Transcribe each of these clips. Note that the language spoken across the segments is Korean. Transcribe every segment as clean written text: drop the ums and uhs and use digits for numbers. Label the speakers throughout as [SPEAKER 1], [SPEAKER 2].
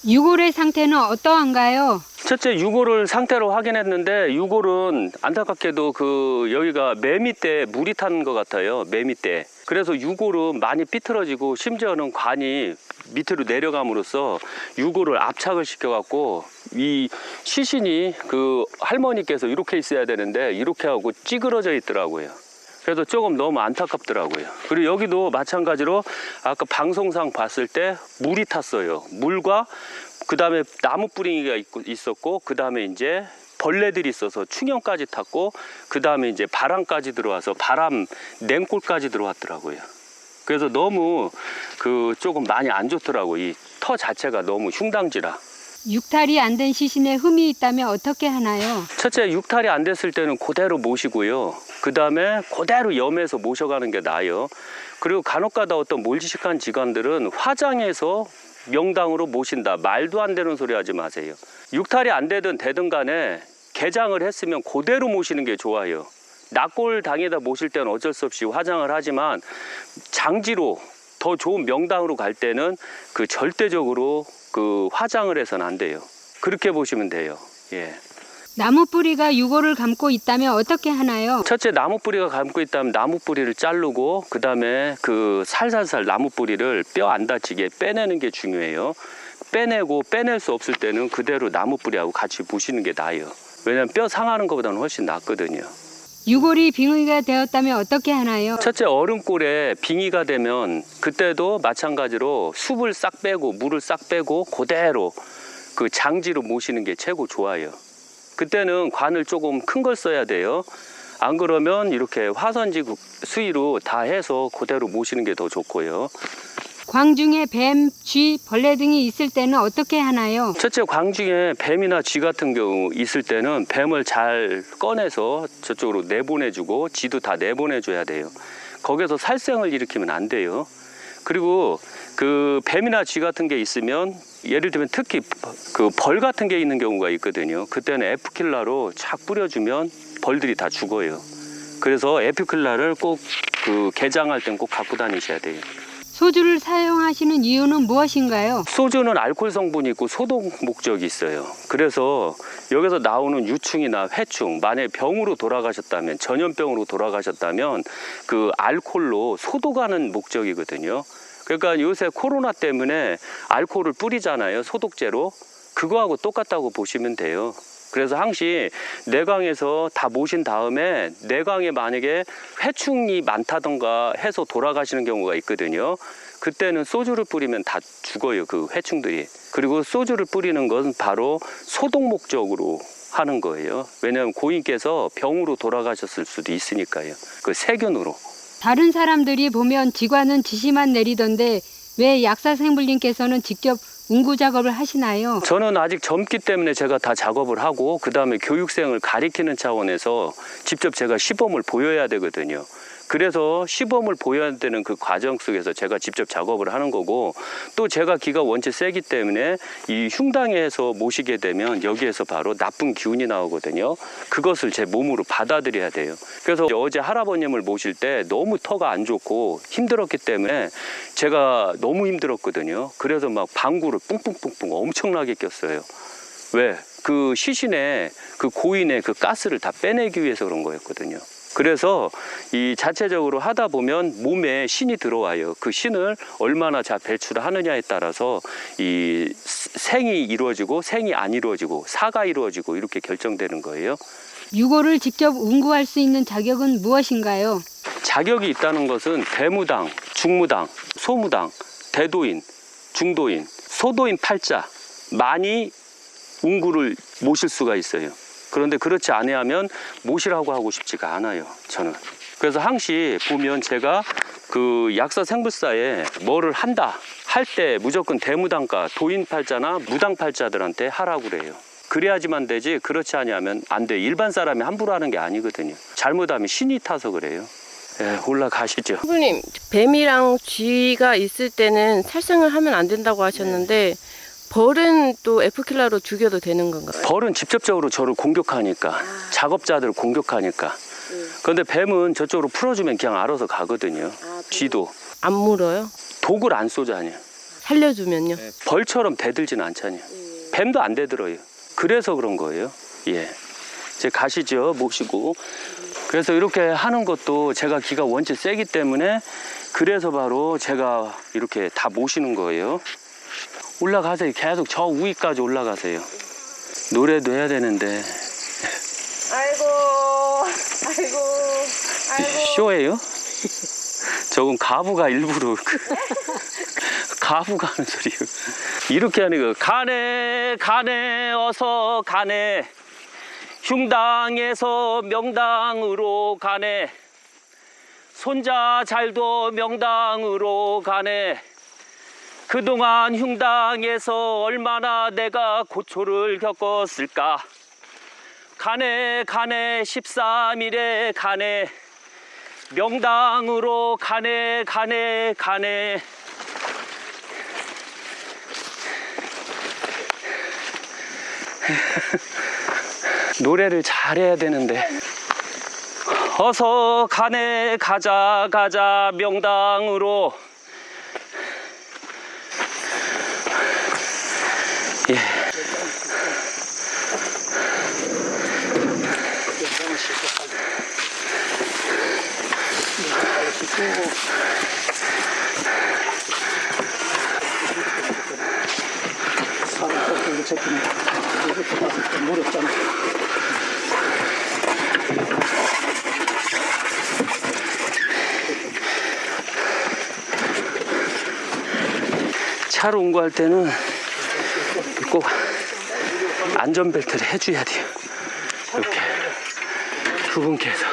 [SPEAKER 1] 유골의 상태는 어떠한가요?
[SPEAKER 2] 첫째 유골을 상태로 확인했는데 유골은 안타깝게도 여기가 매 밑에 물이 탄 것 같아요. 매 밑에. 그래서 유골은 많이 삐뚤어지고 심지어는 관이 밑으로 내려감으로써 유골을 압착을 시켜갖고 이 시신이 할머니께서 이렇게 있어야 되는데 이렇게 하고 찌그러져 있더라고요. 그래서 조금 너무 안타깝더라고요. 그리고 여기도 마찬가지로 아까 방송상 봤을 때 물이 탔어요. 물과 그 다음에 나무 뿌리가 있었고, 그 다음에 이제 벌레들이 있어서 충혈까지 탔고, 그 다음에 이제 바람까지 들어와서 냉골까지 들어왔더라고요. 그래서 너무 조금 많이 안 좋더라고요. 이 터 자체가 너무 흉당지라.
[SPEAKER 1] 육탈이 안 된 시신에 흠이 있다면 어떻게 하나요?
[SPEAKER 2] 첫째, 육탈이 안 됐을 때는 그대로 모시고요. 그 다음에 그대로 염해서 모셔가는 게 나아요. 그리고 간혹가다 어떤 몰지식한 직원들은 화장해서 명당으로 모신다. 말도 안 되는 소리 하지 마세요. 육탈이 안 되든 되든 간에 개장을 했으면 그대로 모시는 게 좋아요. 납골 당에다 모실 때는 어쩔 수 없이 화장을 하지만 장지로 더 좋은 명당으로 갈 때는 절대적으로 화장을 해서는 안 돼요. 그렇게 보시면 돼요. 예.
[SPEAKER 1] 나무 뿌리가 유골을 감고 있다면 어떻게 하나요?
[SPEAKER 2] 첫째, 나무 뿌리가 감고 있다면 나무 뿌리를 자르고 그 다음에 살살살 나무 뿌리를 뼈 안 다치게 빼내는 게 중요해요. 빼내고 빼낼 수 없을 때는 그대로 나무 뿌리하고 같이 부시는 게 나아요. 왜냐하면 뼈 상하는 것보다는 훨씬 낫거든요.
[SPEAKER 1] 유골이 빙의가 되었다면 어떻게 하나요?
[SPEAKER 2] 첫째, 얼음골에 빙의가 되면 그때도 마찬가지로 숲을 싹 빼고 물을 싹 빼고 그대로 장지로 모시는 게 최고 좋아요. 그때는 관을 조금 큰 걸 써야 돼요. 안 그러면 이렇게 화선지 수위로 다 해서 그대로 모시는 게 더 좋고요.
[SPEAKER 1] 광중에 뱀, 쥐, 벌레 등이 있을 때는 어떻게 하나요?
[SPEAKER 2] 첫째, 광중에 뱀이나 쥐 같은 경우 있을 때는 뱀을 잘 꺼내서 저쪽으로 내보내주고 쥐도 다 내보내줘야 돼요. 거기서 살생을 일으키면 안 돼요. 그리고 뱀이나 쥐 같은 게 있으면 예를 들면 특히 벌 같은 게 있는 경우가 있거든요. 그때는 에프킬라로 착 뿌려주면 벌들이 다 죽어요. 그래서 에프킬라를 꼭 개장할 땐 꼭 갖고 다니셔야 돼요.
[SPEAKER 1] 소주를 사용하시는 이유는 무엇인가요?
[SPEAKER 2] 소주는 알코올 성분이 있고 소독 목적이 있어요. 그래서 여기서 나오는 유충이나 회충, 만약에 병으로 돌아가셨다면, 전염병으로 돌아가셨다면 알코올로 소독하는 목적이거든요. 그러니까 요새 코로나 때문에 알코올을 뿌리잖아요. 소독제로. 그거하고 똑같다고 보시면 돼요. 그래서 항시 내광에서 다 모신 다음에 내광에 만약에 회충이 많다던가 해서 돌아가시는 경우가 있거든요. 그때는 소주를 뿌리면 다 죽어요. 회충들이. 그리고 소주를 뿌리는 건 바로 소독 목적으로 하는 거예요. 왜냐하면 고인께서 병으로 돌아가셨을 수도 있으니까요. 세균으로.
[SPEAKER 1] 다른 사람들이 보면 지관은 지시만 내리던데 왜 약사생불님께서는 직접 운구 작업을 하시나요?
[SPEAKER 2] 저는 아직 젊기 때문에 제가 다 작업을 하고 그 다음에 교육생을 가리키는 차원에서 직접 제가 시범을 보여야 되거든요. 그래서 시범을 보여야 되는 그 과정 속에서 제가 직접 작업을 하는 거고, 또 제가 기가 원체 세기 때문에 이 흉당에서 모시게 되면 여기에서 바로 나쁜 기운이 나오거든요. 그것을 제 몸으로 받아들여야 돼요. 그래서 어제 할아버님을 모실 때 너무 터가 안 좋고 힘들었기 때문에 제가 너무 힘들었거든요. 그래서 막 방구를 뿡뿡뿡뿡 엄청나게 꼈어요. 왜? 시신에 고인의 가스를 다 빼내기 위해서 그런 거였거든요. 그래서 이 자체적으로 하다 보면 몸에 신이 들어와요. 그 신을 얼마나 잘 배출을 하느냐에 따라서 이 생이 이루어지고 생이 안 이루어지고 사가 이루어지고 이렇게 결정되는 거예요.
[SPEAKER 1] 유골을 직접 운구할 수 있는 자격은 무엇인가요?
[SPEAKER 2] 자격이 있다는 것은 대무당, 중무당, 소무당, 대도인, 중도인, 소도인 8자 많이 운구를 모실 수가 있어요. 그런데 그렇지 아니하면 모시라고 하고 싶지가 않아요, 저는. 그래서 항시 보면 제가 약사생불사에 뭐를 한다 할 때 무조건 대무당과 도인팔자나 무당팔자들한테 하라고 그래요. 그래야지만 되지, 그렇지 아니하면 안 돼. 일반 사람이 함부로 하는 게 아니거든요. 잘못하면 신이 타서 그래요. 예, 올라가시죠.
[SPEAKER 3] 선생님, 뱀이랑 쥐가 있을 때는 살생을 하면 안 된다고 하셨는데 벌은 또 F킬러로 죽여도 되는 건가요?
[SPEAKER 2] 벌은 직접적으로 저를 공격하니까, 작업자들을 공격하니까. 그런데 뱀은 저쪽으로 풀어주면 그냥 알아서 가거든요. 쥐도.
[SPEAKER 3] 안 물어요?
[SPEAKER 2] 독을 안 쏘잖아요.
[SPEAKER 3] 살려주면요?
[SPEAKER 2] 벌처럼 대들진 않잖아요. 뱀도 안 대들어요. 그래서 그런 거예요. 예. 이제 가시죠, 모시고. 그래서 이렇게 하는 것도 제가 기가 원체 세기 때문에 그래서 바로 제가 이렇게 다 모시는 거예요. 올라가세요. 계속 저 위까지 올라가세요. 노래도 해야 되는데.
[SPEAKER 3] 아이고.
[SPEAKER 2] 쇼예요? 저건 가부가 일부러 가부가 하는 소리예요. 이렇게 하는 거. 가네 어서 가네. 흉당에서 명당으로 가네. 손자 잘도 명당으로 가네. 그동안 흉당에서 얼마나 내가 고초를 겪었을까. 가네 13일에 가네. 명당으로 가네. 노래를 잘해야 되는데. 어서 가네 가자 명당으로. 예. 차로 운구할 때는 꼭 안전벨트를 해줘야 돼요. 이렇게 두 분께서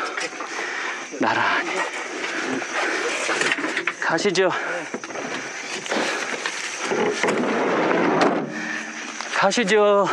[SPEAKER 2] 나란히 가시죠. 가시죠.